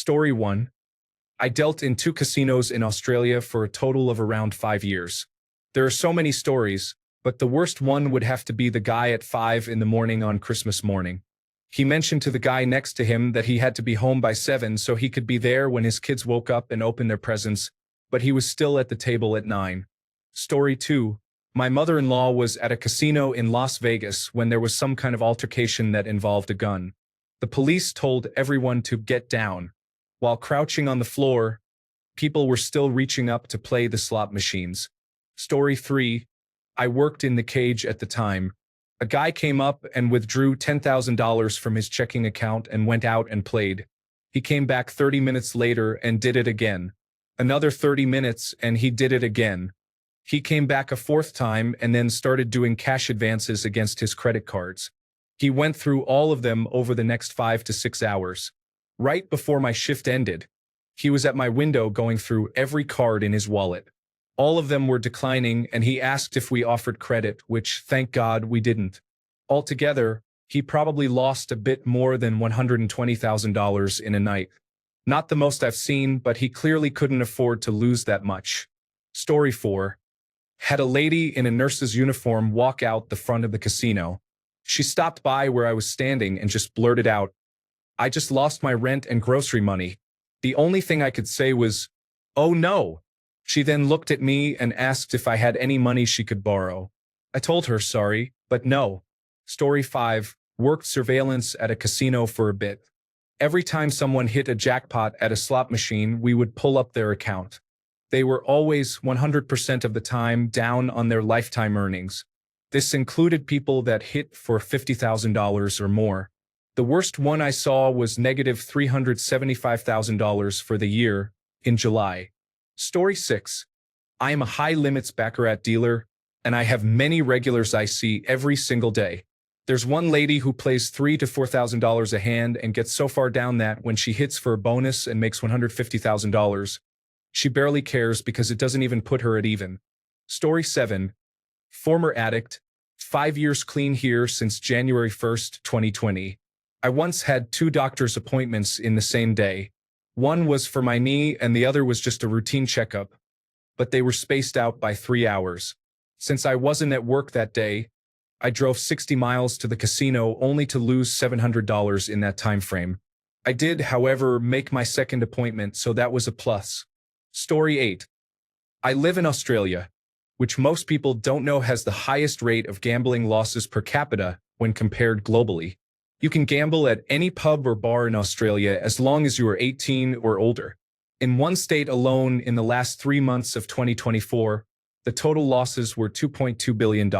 Story 1. I dealt in 2 casinos in Australia for a total of around 5 years. There are so many stories, but the worst one would have to be the guy at 5 in the morning on Christmas morning. He mentioned to the guy next to him that he had to be home by 7 so he could be there when his kids woke up and opened their presents, but he was still at the table at 9. Story 2. My mother-in-law was at a casino in Las Vegas when there was some kind of altercation that involved a gun. The police told everyone to get down. While crouching on the floor, people were still reaching up to play the slot machines. Story 3. I worked in the cage at the time. A guy came up and withdrew $10,000 from his checking account and went out and played. He came back 30 minutes later and did it again. Another 30 minutes and he did it again. He came back a fourth time and then started doing cash advances against his credit cards. He went through all of them over the next 5 to 6 hours. Right before my shift ended, he was at my window going through every card in his wallet. All of them were declining, and he asked if we offered credit, which, thank God, we didn't. Altogether, he probably lost a bit more than $120,000 in a night. Not the most I've seen, but he clearly couldn't afford to lose that much. Story 4. Had a lady in a nurse's uniform walk out the front of the casino. She stopped by where I was standing and just blurted out, "I just lost my rent and grocery money." The only thing I could say was, "Oh no." She then looked at me and asked if I had any money she could borrow. I told her sorry, but no. Story 5. Worked surveillance at a casino for a bit. Every time someone hit a jackpot at a slot machine, we would pull up their account. They were always 100% of the time down on their lifetime earnings. This included people that hit for $50,000 or more. The worst one I saw was negative $375,000 for the year, in July. Story 6. I am a high-limits baccarat dealer, and I have many regulars I see every single day. There's one lady who plays $3,000 to $4,000 a hand and gets so far down that when she hits for a bonus and makes $150,000, she barely cares because it doesn't even put her at even. Story 7. Former addict, 5 years clean here since January 1st, 2020. I once had 2 doctor's appointments in the same day. One was for my knee and the other was just a routine checkup, but they were spaced out by 3 hours. Since I wasn't at work that day, I drove 60 miles to the casino only to lose $700 in that time frame. I did, however, make my second appointment, so that was a plus. Story 8. I live in Australia, which most people don't know has the highest rate of gambling losses per capita when compared globally. You can gamble at any pub or bar in Australia as long as you are 18 or older. In one state alone, in the last 3 months of 2024, the total losses were $2.2 billion.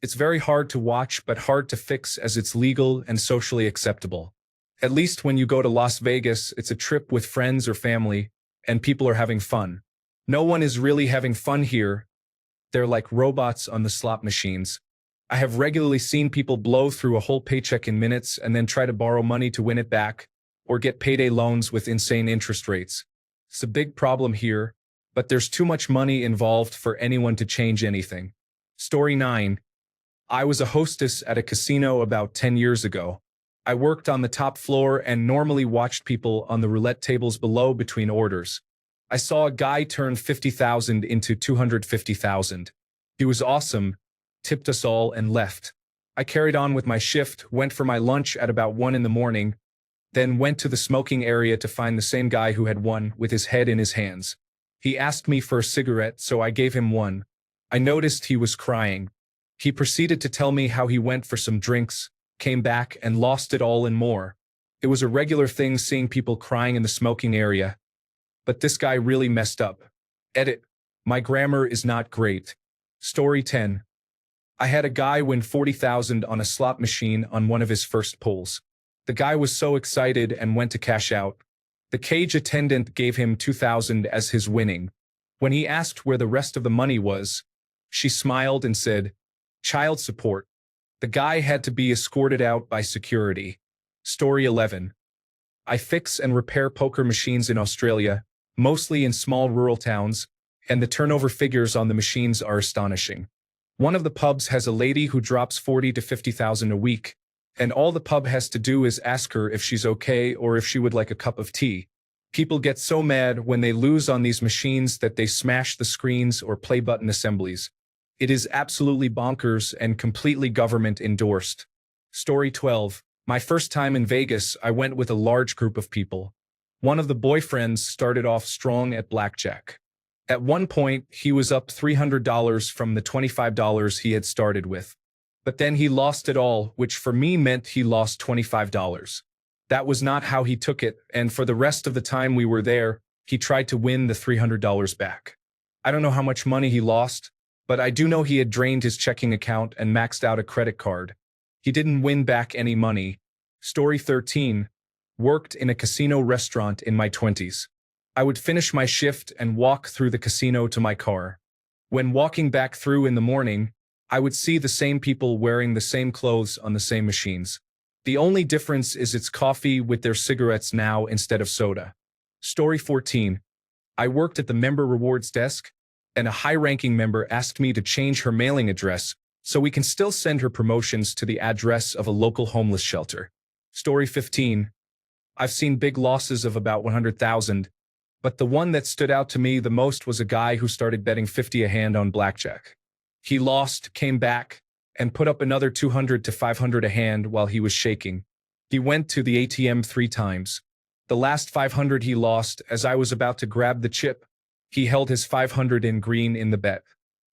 It's very hard to watch but hard to fix as it's legal and socially acceptable. At least when you go to Las Vegas, it's a trip with friends or family, and people are having fun. No one is really having fun here. They're like robots on the slot machines. I have regularly seen people blow through a whole paycheck in minutes and then try to borrow money to win it back, or get payday loans with insane interest rates. It's a big problem here, but there's too much money involved for anyone to change anything. Story 9. I was a hostess at a casino about 10 years ago. I worked on the top floor and normally watched people on the roulette tables below between orders. I saw a guy turn 50,000 into 250,000. He was awesome, tipped us all, and left. I carried on with my shift, went for my lunch at about 1 in the morning, then went to the smoking area to find the same guy who had won with his head in his hands. He asked me for a cigarette, so I gave him one. I noticed he was crying. He proceeded to tell me how he went for some drinks, came back, and lost it all and more. It was a regular thing seeing people crying in the smoking area. But this guy really messed up. Edit. My grammar is not great. Story 10. I had a guy win 40,000 on a slot machine on one of his first pulls. The guy was so excited and went to cash out. The cage attendant gave him 2,000 as his winning. When he asked where the rest of the money was, she smiled and said, "Child support." The guy had to be escorted out by security. Story 11. I fix and repair poker machines in Australia, mostly in small rural towns, and the turnover figures on the machines are astonishing. One of the pubs has a lady who drops 40 to 50,000 a week, And all the pub has to do is ask her if she's okay or if she would like a cup of tea. People get so mad when they lose on these machines that they smash the screens or play button assemblies. It is absolutely bonkers and completely government endorsed. Story 12. My first time in Vegas, I went with a large group of people. One of the boyfriends started off strong at blackjack. At one point, he was up $300 from the $25 he had started with. But then he lost it all, which for me meant he lost $25. That was not how he took it, and for the rest of the time we were there, he tried to win the $300 back. I don't know how much money he lost, but I do know he had drained his checking account and maxed out a credit card. He didn't win back any money. Story 13. Worked in a casino restaurant in my 20s. I would finish my shift and walk through the casino to my car. When walking back through in the morning, I would see the same people wearing the same clothes on the same machines. The only difference is it's coffee with their cigarettes now instead of soda. Story 14. I worked at the member rewards desk, and a high-ranking member asked me to change her mailing address so we can still send her promotions to the address of a local homeless shelter. Story 15. I've seen big losses of about 100,000, but the one that stood out to me the most was a guy who started betting 50 a hand on blackjack. He lost, came back, and put up another 200 to 500 a hand while he was shaking. He went to the ATM 3 times. The last 500 he lost, as I was about to grab the chip, he held his 500 in green in the bet.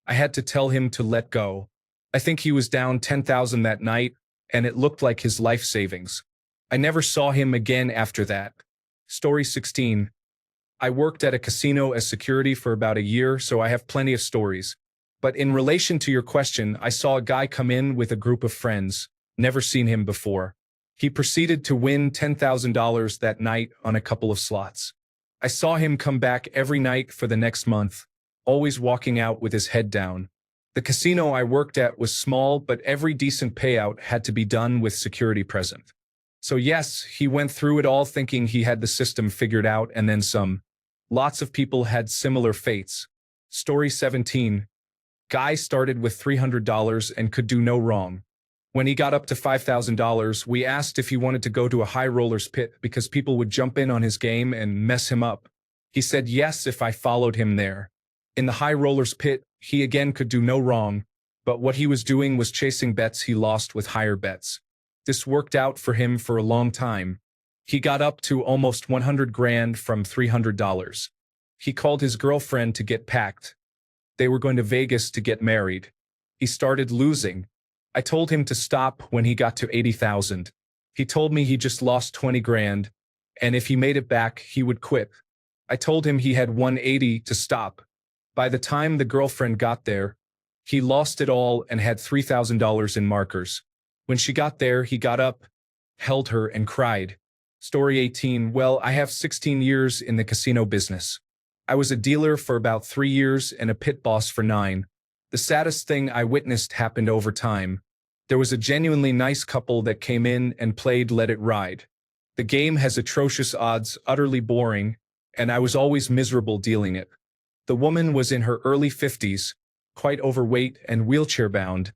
I had to tell him to let go. I think he was down 10,000 that night, and it looked like his life savings. I never saw him again after that. Story 16. I worked at a casino as security for about a year, so I have plenty of stories. But in relation to your question, I saw a guy come in with a group of friends, never seen him before. He proceeded to win $10,000 that night on a couple of slots. I saw him come back every night for the next month, always walking out with his head down. The casino I worked at was small, but every decent payout had to be done with security present. So yes, he went through it all thinking he had the system figured out and then some. Lots of people had similar fates. Story 17. Guy started with $300 and could do no wrong. When he got up to $5,000, we asked if he wanted to go to a high rollers pit because people would jump in on his game and mess him up. He said yes if I followed him there. In the high rollers pit, he again could do no wrong, but what he was doing was chasing bets he lost with higher bets. This worked out for him for a long time. He got up to almost 100 grand from $300. He called his girlfriend to get packed. They were going to Vegas to get married. He started losing. I told him to stop when he got to 80,000. He told me he just lost 20 grand, and if he made it back, he would quit. I told him he had 180 to stop. By the time the girlfriend got there, he lost it all and had $3,000 in markers. When she got there, he got up, held her, and cried. Story 18. Well, I have 16 years in the casino business. I was a dealer for about 3 years and a pit boss for 9. The saddest thing I witnessed happened over time. There was a genuinely nice couple that came in and played Let It Ride. The game has atrocious odds, utterly boring, and I was always miserable dealing it. The woman was in her early 50s, quite overweight and wheelchair-bound,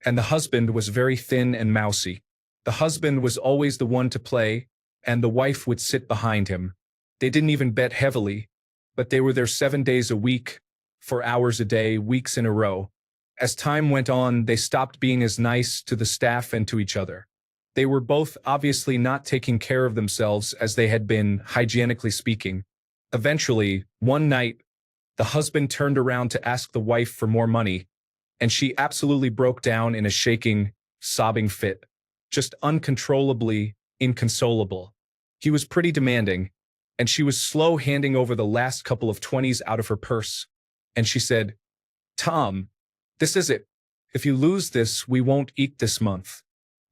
and the husband was very thin and mousy. The husband was always the one to play, and the wife would sit behind him. They didn't even bet heavily, but they were there 7 days a week, 4 hours a day, weeks in a row. As time went on, they stopped being as nice to the staff and to each other. They were both obviously not taking care of themselves as they had been, hygienically speaking. Eventually, one night, the husband turned around to ask the wife for more money, and she absolutely broke down in a shaking, sobbing fit, just uncontrollably inconsolable. He was pretty demanding, and she was slow handing over the last couple of 20s out of her purse. And she said, "Tom, this is it. If you lose this, we won't eat this month."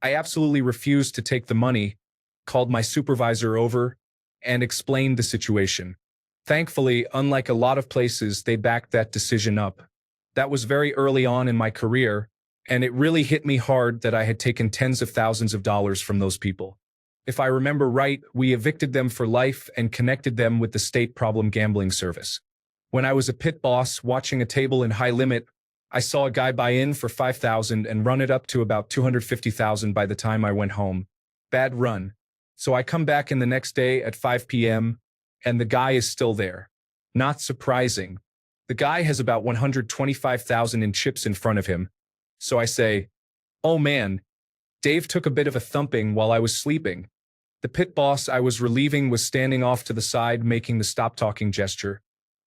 I absolutely refused to take the money, called my supervisor over, and explained the situation. Thankfully, unlike a lot of places, they backed that decision up. That was very early on in my career, and it really hit me hard that I had taken tens of thousands of dollars from those people. If I remember right, we evicted them for life and connected them with the state problem gambling service. When I was a pit boss watching a table in high limit, I saw a guy buy in for 5,000 and run it up to about 250,000 by the time I went home. Bad run. So I come back in the next day at 5 p.m. and the guy is still there. Not surprising. The guy has about 125,000 in chips in front of him. So I say, "Oh man, Dave took a bit of a thumping while I was sleeping." The pit boss I was relieving was standing off to the side making the stop talking gesture.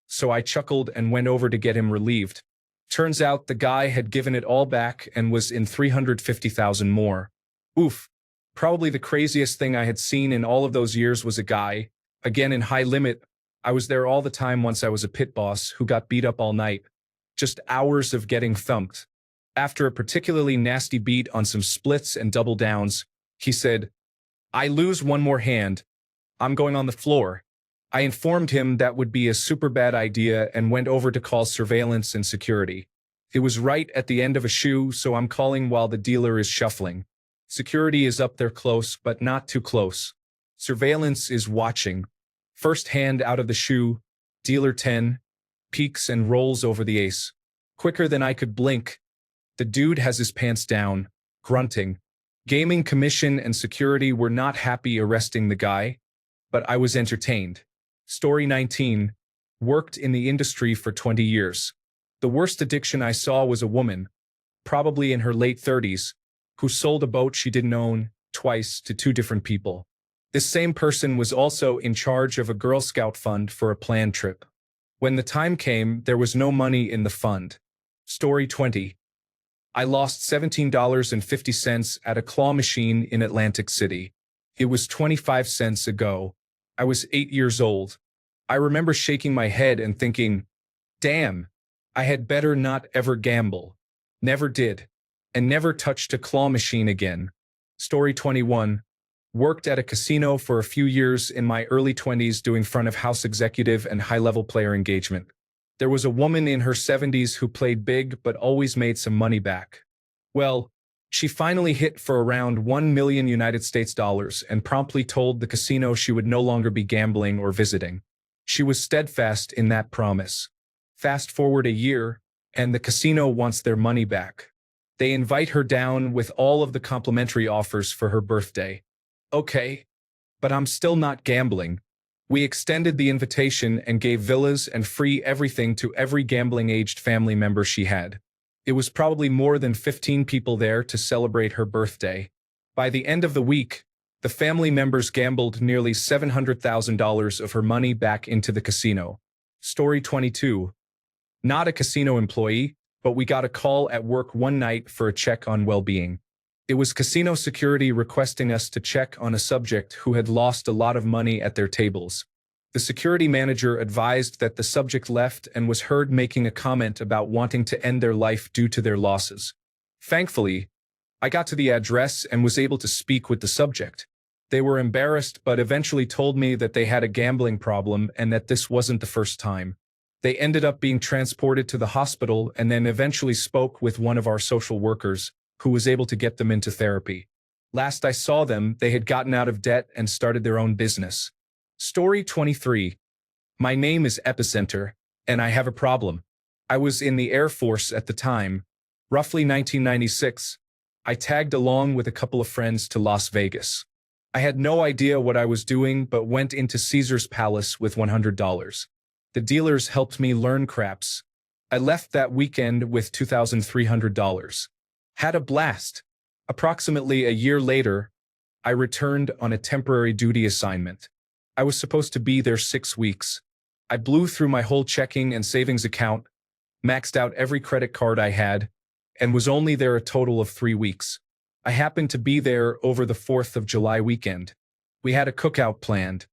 So I chuckled and went over to get him relieved. Turns out the guy had given it all back and was in 350,000 more. Oof. Probably the craziest thing I had seen in all of those years was a guy, again in high limit. I was there all the time once I was a pit boss, who got beat up all night. Just hours of getting thumped. After a particularly nasty beat on some splits and double downs, he said, "I lose one more hand. I'm going on the floor." I informed him that would be a super bad idea and went over to call surveillance and security. It was right at the end of a shoe, so I'm calling while the dealer is shuffling. Security is up there close, but not too close. Surveillance is watching. First hand out of the shoe, dealer 10, peeks and rolls over the ace. Quicker than I could blink. The dude has his pants down, grunting. Gaming commission and security were not happy arresting the guy, but I was entertained. Story 19. Worked in the industry for 20 years. The worst addiction I saw was a woman, probably in her late 30s, who sold a boat she didn't own twice to two different people. This same person was also in charge of a Girl Scout fund for a planned trip. When the time came, there was no money in the fund. Story 20. I lost $17.50 at a claw machine in Atlantic City. It was 25 cents ago. I was 8 years old. I remember shaking my head and thinking, damn, I had better not ever gamble. Never did. And never touched a claw machine again. Story 21. Worked at a casino for a few years in my early 20s doing front of house executive and high-level player engagement. There was a woman in her 70s who played big but always made some money back. Well, she finally hit for around 1 million United States dollars and promptly told the casino she would no longer be gambling or visiting. She was steadfast in that promise. Fast forward a year, and the casino wants their money back. They invite her down with all of the complimentary offers for her birthday. Okay, but I'm still not gambling. We extended the invitation and gave villas and free everything to every gambling-aged family member she had. It was probably more than 15 people there to celebrate her birthday. By the end of the week, the family members gambled nearly $700,000 of her money back into the casino. Story 22. Not a casino employee, but we got a call at work one night for a check on well-being. It was casino security requesting us to check on a subject who had lost a lot of money at their tables. The security manager advised that the subject left and was heard making a comment about wanting to end their life due to their losses. Thankfully, I got to the address and was able to speak with the subject. They were embarrassed but eventually told me that they had a gambling problem and that this wasn't the first time. They ended up being transported to the hospital and then eventually spoke with one of our social workers, who was able to get them into therapy. Last I saw them, they had gotten out of debt and started their own business. Story 23. My name is Epicenter, and I have a problem. I was in the Air Force at the time, roughly 1996. I tagged along with a couple of friends to Las Vegas. I had no idea what I was doing but went into Caesar's Palace with $100. The dealers helped me learn craps. I left that weekend with $2,300. Had a blast. Approximately a year later, I returned on a temporary duty assignment. I was supposed to be there 6 weeks. I blew through my whole checking and savings account, maxed out every credit card I had, and was only there a total of 3 weeks. I happened to be there over the 4th of July weekend. We had a cookout planned.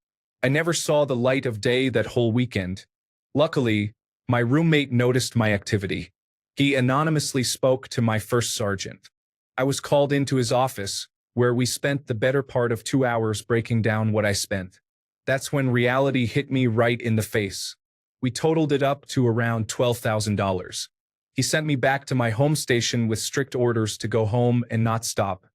I never saw the light of day that whole weekend. Luckily, my roommate noticed my activity. He anonymously spoke to my first sergeant. I was called into his office, where we spent the better part of 2 hours breaking down what I spent. That's when reality hit me right in the face. We totaled it up to around $12,000. He sent me back to my home station with strict orders to go home and not stop.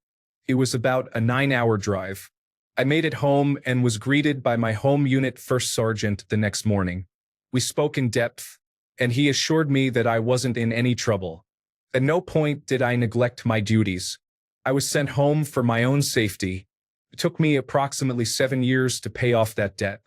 It was about a 9-hour drive. I made it home and was greeted by my home unit first sergeant the next morning. We spoke in depth, and he assured me that I wasn't in any trouble. At no point did I neglect my duties. I was sent home for my own safety. It took me approximately 7 years to pay off that debt.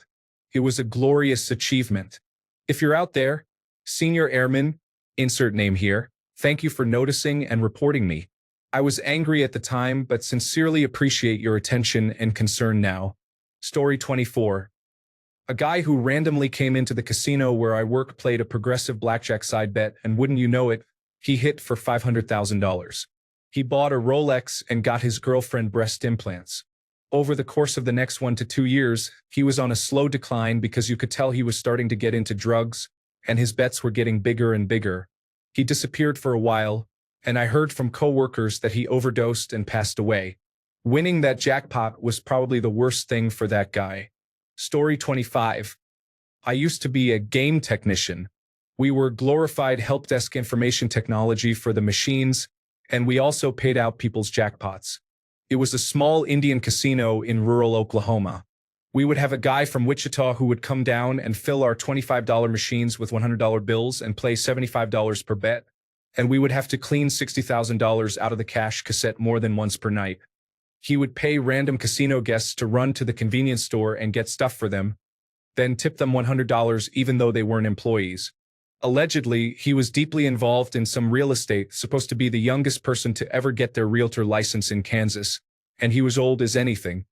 It was a glorious achievement. If you're out there, Senior Airman, insert name here, thank you for noticing and reporting me. I was angry at the time, but sincerely appreciate your attention and concern now. Story 24. A guy who randomly came into the casino where I work played a progressive blackjack side bet, and wouldn't you know it, he hit for $500,000. He bought a Rolex and got his girlfriend breast implants. Over the course of the next 1 to 2 years, he was on a slow decline because you could tell he was starting to get into drugs, and his bets were getting bigger and bigger. He disappeared for a while, and I heard from coworkers that he overdosed and passed away. Winning that jackpot was probably the worst thing for that guy. Story 25. I used to be a game technician. We were glorified help desk information technology for the machines, and we also paid out people's jackpots. It was a small Indian casino in rural Oklahoma. We would have a guy from Wichita who would come down and fill our $25 machines with $100 bills and play $75 per bet, and we would have to clean $60,000 out of the cash cassette more than once per night. He would pay random casino guests to run to the convenience store and get stuff for them, then tip them $100 even though they weren't employees. Allegedly, he was deeply involved in some real estate, supposed to be the youngest person to ever get their realtor license in Kansas, and he was old as anything.